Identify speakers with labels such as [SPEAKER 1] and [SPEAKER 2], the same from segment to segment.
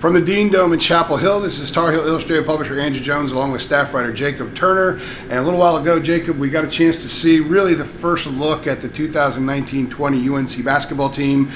[SPEAKER 1] From the Dean Dome in Chapel Hill, this is Tar Heel Illustrated publisher Andrew Jones along with staff writer Jacob Turner. And a little while ago, Jacob, we got a chance to see really the first look at the 2019-20 UNC basketball team.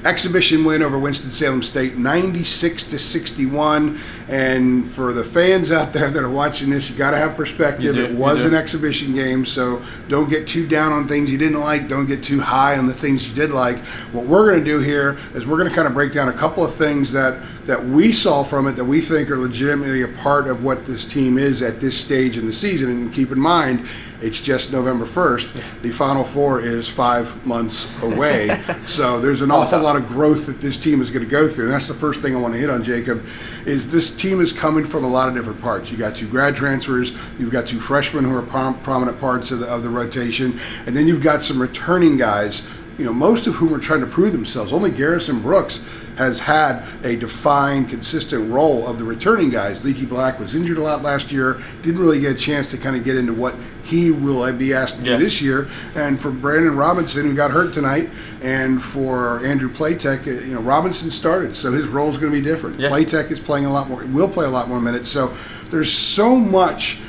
[SPEAKER 1] Exhibition win over Winston-Salem State, 96-61. And for the fans out there that are watching this, you got to have perspective. It was an exhibition game, so don't get too down on things you didn't like. Don't get too high on the things you did like. What we're going to do here is we're going to kind of break down a couple of things that we saw from it that we think are legitimately a part of what this team is at this stage in the season. And keep in mind, it's just November 1st. The Final Four is 5 months away. So there's an awful lot of growth that this team is going to go through. And that's the first thing I want to hit on, Jacob, is this team is coming from a lot of different parts. You got 2 grad transfers. You've got 2 freshmen who are prominent parts of the rotation. And then you've got some returning guys, most of whom are trying to prove themselves. Only Garrison Brooks has had a defined, consistent role of the returning guys. Leaky Black was injured a lot last year, didn't really get a chance to kind of get into what he will be asked to do this year. And for Brandon Robinson, who got hurt tonight, and for Andrew Platek, Robinson started, so his role is going to be different. Platek is playing a lot more, will play a lot more minutes. So there's so much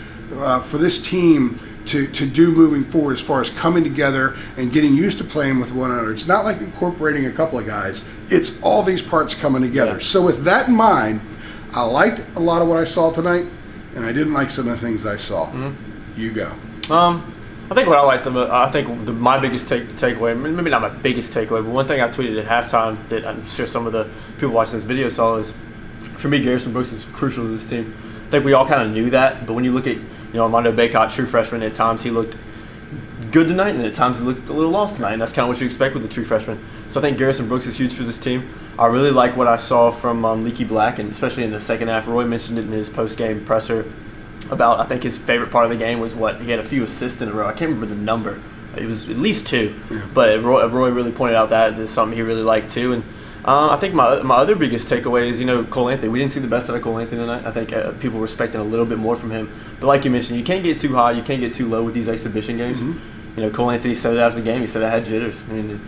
[SPEAKER 1] for this team to do moving forward as far as coming together and getting used to playing with one another. It's not like incorporating a couple of guys. It's all these parts coming together. So with that in mind, I liked a lot of what I saw tonight, and I didn't like some of the things I saw. You go.
[SPEAKER 2] I think what I liked, my biggest takeaway, maybe not my biggest takeaway, but one thing I tweeted at halftime that I'm sure some of the people watching this video saw is, for me, Garrison Brooks is crucial to this team. I think we all kind of knew that, but when you look at Armando Bacot, true freshman, at times he looked good tonight, and at times he looked a little lost tonight, and that's kind of what you expect with the true freshman. So I think Garrison Brooks is huge for this team. I really like what I saw from Leaky Black, and especially in the second half. Roy mentioned it in his post-game presser about, I think his favorite part of the game was he had a few assists in a row. I can't remember the number. It was at least 2, but Roy really pointed out that as something he really liked too. And I think my other biggest takeaway is, Cole Anthony. We didn't see the best out of Cole Anthony tonight. I think people were expecting a little bit more from him. But like you mentioned, you can't get too high, you can't get too low with these exhibition games. Cole Anthony said it after the game. He said I had jitters. I mean,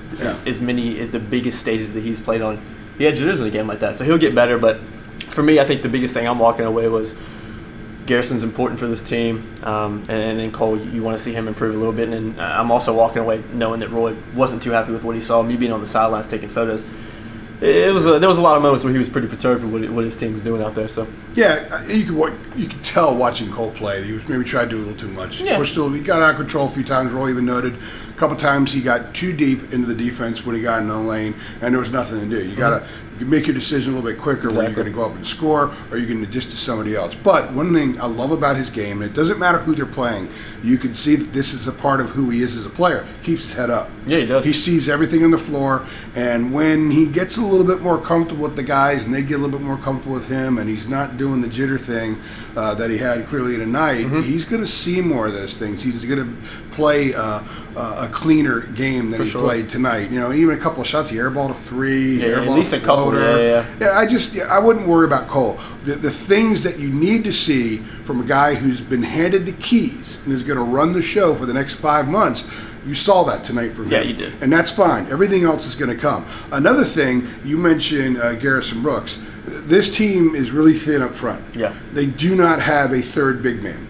[SPEAKER 2] as many as the biggest stages that he's played on, he had jitters in a game like that. So he'll get better. But for me, I think the biggest thing I'm walking away was Garrison's important for this team, and then Cole, you want to see him improve a little bit. And I'm also walking away knowing that Roy wasn't too happy with what he saw. Me being on the sidelines taking photos, there was a lot of moments where he was pretty perturbed with what his team was doing out there. So
[SPEAKER 1] you could tell watching Cole play. He was maybe tried to do a little too much. He got out of control a few times. Roy even noted a couple times he got too deep into the defense when he got in the lane, and there was nothing to do. You got to make your decision a little bit quicker when you're going to go up and score, or you're going to distance somebody else. But one thing I love about his game, and it doesn't matter who they're playing, you can see that this is a part of who he is as a player. Keeps his head up.
[SPEAKER 2] Yeah, he does.
[SPEAKER 1] He sees everything on the floor, and when he gets a little bit more comfortable with the guys, and they get a little bit more comfortable with him, and he's not doing the jitter thing that he had clearly tonight, he's going to see more of those things. He's going to play a cleaner game than he played tonight. Even a couple of shots, he airballed a 3, airballed
[SPEAKER 2] at least
[SPEAKER 1] a floater. I wouldn't worry about Cole. The things that you need to see from a guy who's been handed the keys and is going to run the show for the next 5 months, you saw that tonight from him.
[SPEAKER 2] Yeah, you did.
[SPEAKER 1] And that's fine. Everything else is going to come. Another thing, you mentioned Garrison Brooks. This team is really thin up front.
[SPEAKER 2] Yeah.
[SPEAKER 1] They do not have a third big man.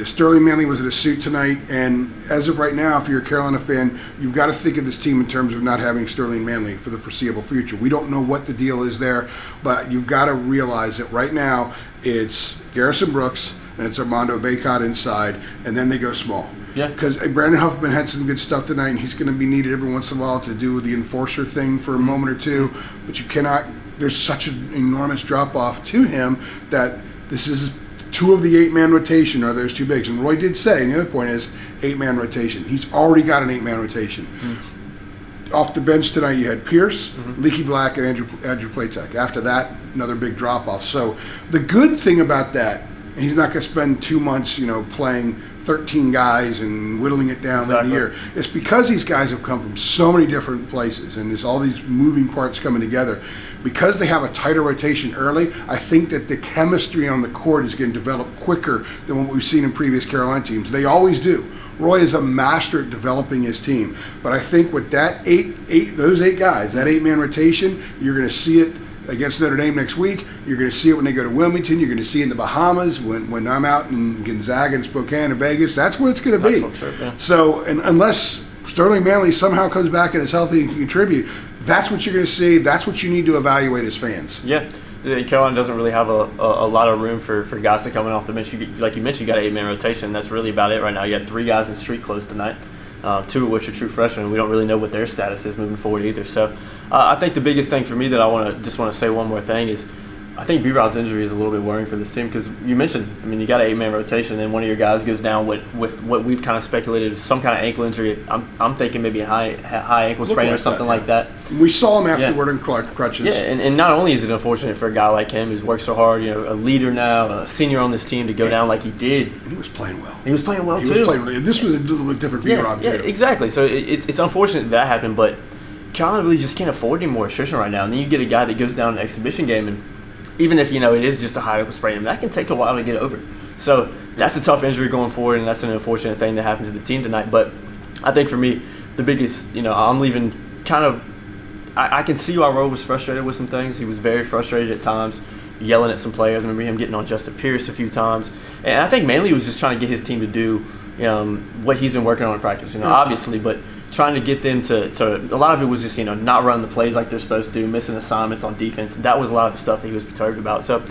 [SPEAKER 1] Sterling Manley was in a suit tonight, and as of right now, if you're a Carolina fan, you've got to think of this team in terms of not having Sterling Manley for the foreseeable future. We don't know what the deal is there, but you've got to realize that right now it's Garrison Brooks and it's Armando Bacot inside, and then they go small.
[SPEAKER 2] Yeah.
[SPEAKER 1] Because Brandon Huffman had some good stuff tonight, and he's going to be needed every once in a while to do the enforcer thing for a moment or two, but you cannot – there's such an enormous drop-off to him that this is – 2 of the 8-man rotation are those 2 bigs. And Roy did say, and the other point is, 8-man rotation. He's already got an 8-man rotation. Off the bench tonight, you had Pierce, Leaky Black, and Andrew Platek. After that, another big drop-off. So the good thing about that, and he's not going to spend 2 months, playing 13 guys and whittling it down in a year. It's because these guys have come from so many different places, and there's all these moving parts coming together. Because they have a tighter rotation early, I think that the chemistry on the court is going to develop quicker than what we've seen in previous Carolina teams. They always do. Roy is a master at developing his team. But I think with that those eight guys, that 8-man rotation, you're going to see it against Notre Dame next week. You're going to see it when they go to Wilmington. You're going to see it in the Bahamas when I'm out in Gonzaga and Spokane and Vegas. That's what it's going to be. So, and unless Sterling Manley somehow comes back and is healthy and can contribute, that's what you're going to see. That's what you need to evaluate as fans.
[SPEAKER 2] Yeah. Carolina doesn't really have a lot of room for guys to come in off the bench. Like you mentioned, you got an 8-man rotation. That's really about it right now. You had 3 guys in street close tonight, 2 of which are true freshmen. We don't really know what their status is moving forward either. So I think the biggest thing for me that I want to say one more thing is I think B-Rod's injury is a little bit worrying for this team because you mentioned, I mean, you got an 8-man rotation, and then one of your guys goes down with what we've kind of speculated is some kind of ankle injury. I'm thinking maybe a high ankle sprain or something like that.
[SPEAKER 1] We saw him afterward in crutches.
[SPEAKER 2] Yeah, and not only is it unfortunate for a guy like him who's worked so hard, a leader now, a senior on this team, to go down like he did.
[SPEAKER 1] And he was playing well.
[SPEAKER 2] He was playing well, too.
[SPEAKER 1] This was a little bit different B-Rod, too.
[SPEAKER 2] Yeah, exactly. So it's unfortunate that happened, but Carolina really just can't afford any more attrition right now. And then you get a guy that goes down an exhibition game, and even if, it is just a high ankle sprain, that can take a while to get over. So that's a tough injury going forward, and that's an unfortunate thing that happened to the team tonight. But I think for me, the biggest, I'm leaving kind of – I can see why Rowe was frustrated with some things. He was very frustrated at times, yelling at some players. I remember him getting on Justin Pierce a few times. And I think mainly he was just trying to get his team to do what he's been working on in practice, obviously, but – trying to get them to a lot of it was just, not run the plays like they're supposed to, missing assignments on defense. That was a lot of the stuff that he was perturbed about. So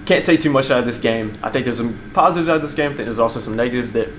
[SPEAKER 2] can't take too much out of this game. I think there's some positives out of this game. I think there's also some negatives that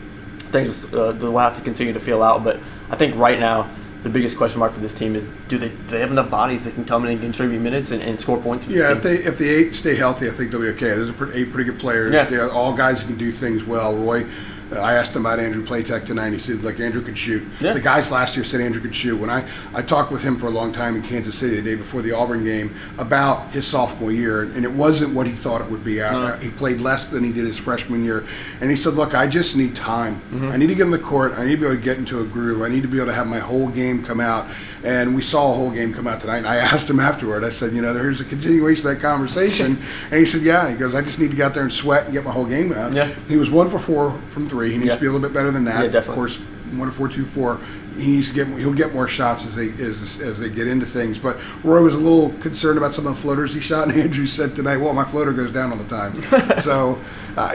[SPEAKER 2] things that we'll have to continue to feel out. But I think right now the biggest question mark for this team is do they have enough bodies that can come in and contribute minutes and score points for this team?
[SPEAKER 1] If the 8 stay healthy, I think they'll be okay. There's 8 pretty good players.
[SPEAKER 2] Yeah.
[SPEAKER 1] They're all guys who can do things well. Roy, I asked him about Andrew Playtech tonight. He said, Andrew could shoot.
[SPEAKER 2] Yeah.
[SPEAKER 1] The guys last year said Andrew could shoot. When I talked with him for a long time in Kansas City the day before the Auburn game about his sophomore year, and it wasn't what he thought it would be. He played less than he did his freshman year. And he said, look, I just need time.
[SPEAKER 2] Mm-hmm.
[SPEAKER 1] I need to get on the court. I need to be able to get into a groove. I need to be able to have my whole game come out. And we saw a whole game come out tonight. And I asked him afterward. I said, there's a continuation of that conversation. And he said, yeah. He goes, I just need to get out there and sweat and get my whole game out.
[SPEAKER 2] Yeah.
[SPEAKER 1] He was 1 for 4 from 3. He needs to be a little bit better than that.
[SPEAKER 2] Yeah, definitely.
[SPEAKER 1] Of course, 1 to 4, 2 4. He'll get more shots as they get into things. But Roy was a little concerned about some of the floaters he shot, and Andrew said tonight, well, my floater goes down all the time. So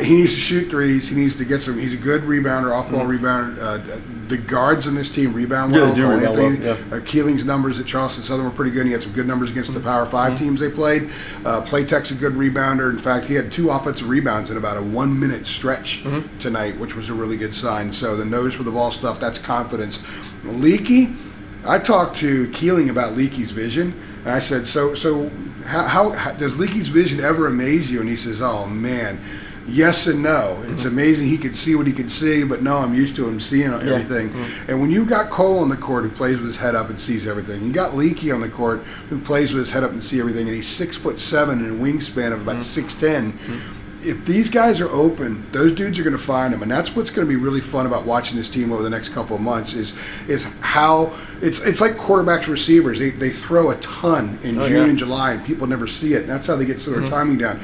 [SPEAKER 1] he needs to shoot threes. He needs to get some. He's a good rebounder, off-ball rebounder. The guards in this team rebound well.
[SPEAKER 2] Yeah, they do rebound well.
[SPEAKER 1] Keeling's numbers at Charleston Southern were pretty good. He had some good numbers against the Power 5 teams they played. Playtech's a good rebounder. In fact, he had 2 offensive rebounds in about a 1-minute stretch tonight, which was a really good sign. So the nose for the ball stuff, that's confidence. Leaky, I talked to Keeling about Leaky's vision, and I said, so how does Leaky's vision ever amaze you? And he says, oh, man, yes and no. It's amazing he could see what he could see, but no, I'm used to him seeing everything. And when you've got Cole on the court who plays with his head up and sees everything, you got Leaky on the court who plays with his head up and sees everything, and he's 6'7" and a wingspan of about 6'10". If these guys are open, those dudes are going to find them, and that's what's going to be really fun about watching this team over the next couple of months. Is how it's like quarterbacks, receivers. They throw a ton in June and July, and people never see it. And that's how they get their timing down.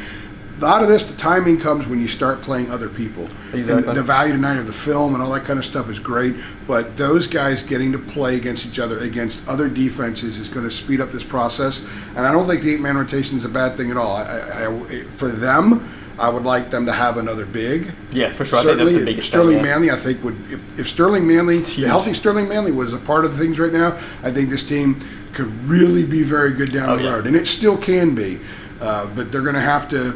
[SPEAKER 1] Out of this, the timing comes when you start playing other people.
[SPEAKER 2] Exactly.
[SPEAKER 1] And the value tonight of the film and all that kind of stuff is great, but those guys getting to play against each other, against other defenses, is going to speed up this process. And I don't think the 8-man rotation is a bad thing at all. For them, I would like them to have another big.
[SPEAKER 2] Yeah, for sure. I think that's the biggest
[SPEAKER 1] Sterling
[SPEAKER 2] thing.
[SPEAKER 1] Manley, I think, would if Sterling Manley, the healthy Sterling Manley was a part of the things right now, I think this team could really be very good down the road. And it still can be. But they're going to have to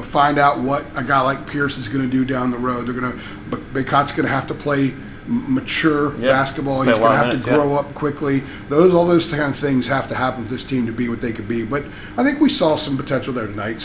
[SPEAKER 1] find out what a guy like Pierce is going to do down the road. Baycott's going to have to play mature basketball. He's going to have to grow up quickly. All those kind of things have to happen for this team to be what they could be. But I think we saw some potential there tonight.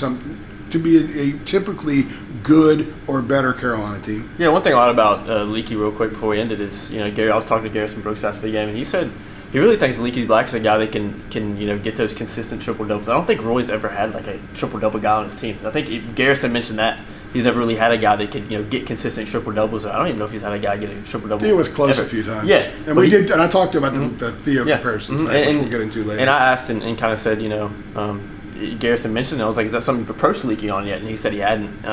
[SPEAKER 1] To be a typically good or better Carolina team.
[SPEAKER 2] Yeah, one thing I thought about Leaky real quick before we ended is, Gary. I was talking to Garrison Brooks after the game, and he said he really thinks Leaky Black is a guy that can get those consistent triple doubles. I don't think Roy's ever had like a triple double guy on his team. I think Garrison mentioned that he's never really had a guy that could get consistent triple doubles. I don't even know if he's had a guy get a triple double.
[SPEAKER 1] He was close a few times.
[SPEAKER 2] Yeah,
[SPEAKER 1] and I talked to him about the Theo comparisons, which we'll get into later.
[SPEAKER 2] And I asked and kind of said, Garrison mentioned it. I was like, is that something you've approached Leaky on yet? And he said he hadn't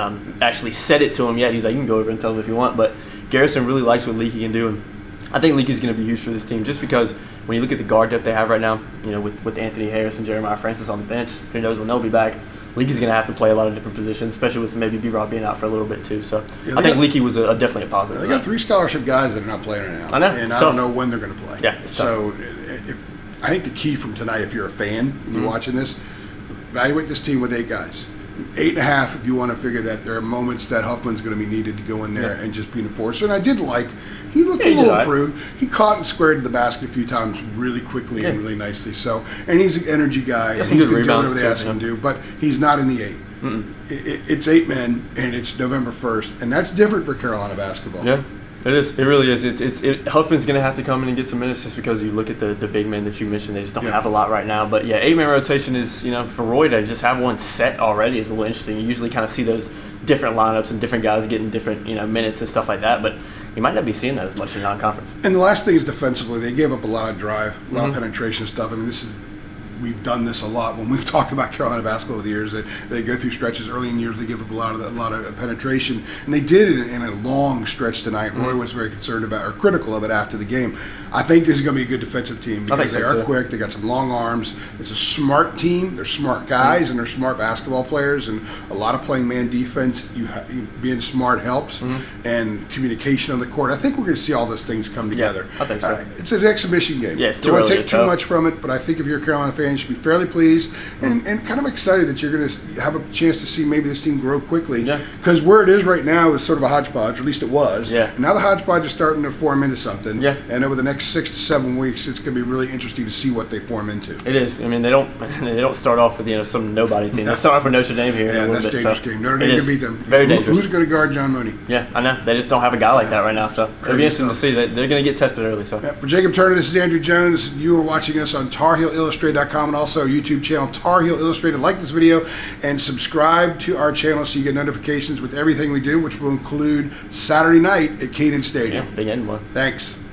[SPEAKER 2] actually said it to him yet. He's like, you can go over and tell him if you want. But Garrison really likes what Leaky can do. And I think Leaky's going to be huge for this team just because when you look at the guard depth they have right now, with Anthony Harris and Jeremiah Francis on the bench, who knows when they'll be back. Leakey's going to have to play a lot of different positions, especially with maybe B-Rob being out for a little bit too. So I think Leakey was definitely a positive.
[SPEAKER 1] They got 3 scholarship guys that are not playing right now.
[SPEAKER 2] I know.
[SPEAKER 1] And I don't know when they're going to play.
[SPEAKER 2] Yeah, it's
[SPEAKER 1] so I think the key from tonight, if you're a fan and you're watching this, evaluate this team with 8 guys. 8.5 if you want to figure that there are moments that Huffman's going to be needed to go in there and just be an enforcer. And I did he looked a little improved. He caught and squared to the basket a few times really quickly and really nicely. So, and he's an energy guy. And he's going to do whatever they ask him to do, but he's not in the 8. It's 8 men, and it's November 1st, and that's different for Carolina basketball.
[SPEAKER 2] Yeah. It is. It really is. Huffman's going to have to come in and get some minutes just because you look at the big men that you mentioned. They just don't have a lot right now. But, 8-man rotation is, for Roy to just have one set already is a little interesting. You usually kind of see those different lineups and different guys getting different, minutes and stuff like that. But you might not be seeing that as much in non-conference.
[SPEAKER 1] And the last thing is defensively. They gave up a lot of drive, a lot of penetration stuff. I mean, we've done this a lot when we've talked about Carolina basketball over the years. That they go through stretches early in years. They give up a lot of penetration, and they did it in a long stretch tonight. Roy was very concerned about or critical of it after the game. I think this is going to be a good defensive team because they are quick. They got some long arms. It's a smart team. They're smart guys and they're smart basketball players. And a lot of playing man defense. Being smart helps, and communication on the court. I think we're going to see all those things come together.
[SPEAKER 2] I think so.
[SPEAKER 1] It's an exhibition game.
[SPEAKER 2] Yeah, it's
[SPEAKER 1] don't want to take too much from it, but I think if you're a Carolina fan, you should be fairly pleased and kind of excited that you're going to have a chance to see maybe this team grow quickly. Because where it is right now is sort of a hodgepodge, or at least it was. And now the hodgepodge is starting to form into something. And over the next 6 to 7 weeks, it's going to be really interesting to see what they form into.
[SPEAKER 2] It is. I mean, they don't start off with some nobody team. They start off with Notre Dame here.
[SPEAKER 1] Yeah, that's a dangerous game. Notre Dame can beat them.
[SPEAKER 2] Very dangerous.
[SPEAKER 1] Who's going to guard John Mooney?
[SPEAKER 2] Yeah, I know. They just don't have a guy like that right now. So it'll be interesting to see. They're going to get tested early. So
[SPEAKER 1] for Jacob Turner, this is Andrew Jones. You are watching us on TarHeelIllustrated.com and also YouTube channel Tar Heel Illustrated. Like this video and subscribe to our channel so you get notifications with everything we do, which will include Saturday night at Kenan Stadium.
[SPEAKER 2] Big end one.
[SPEAKER 1] Thanks.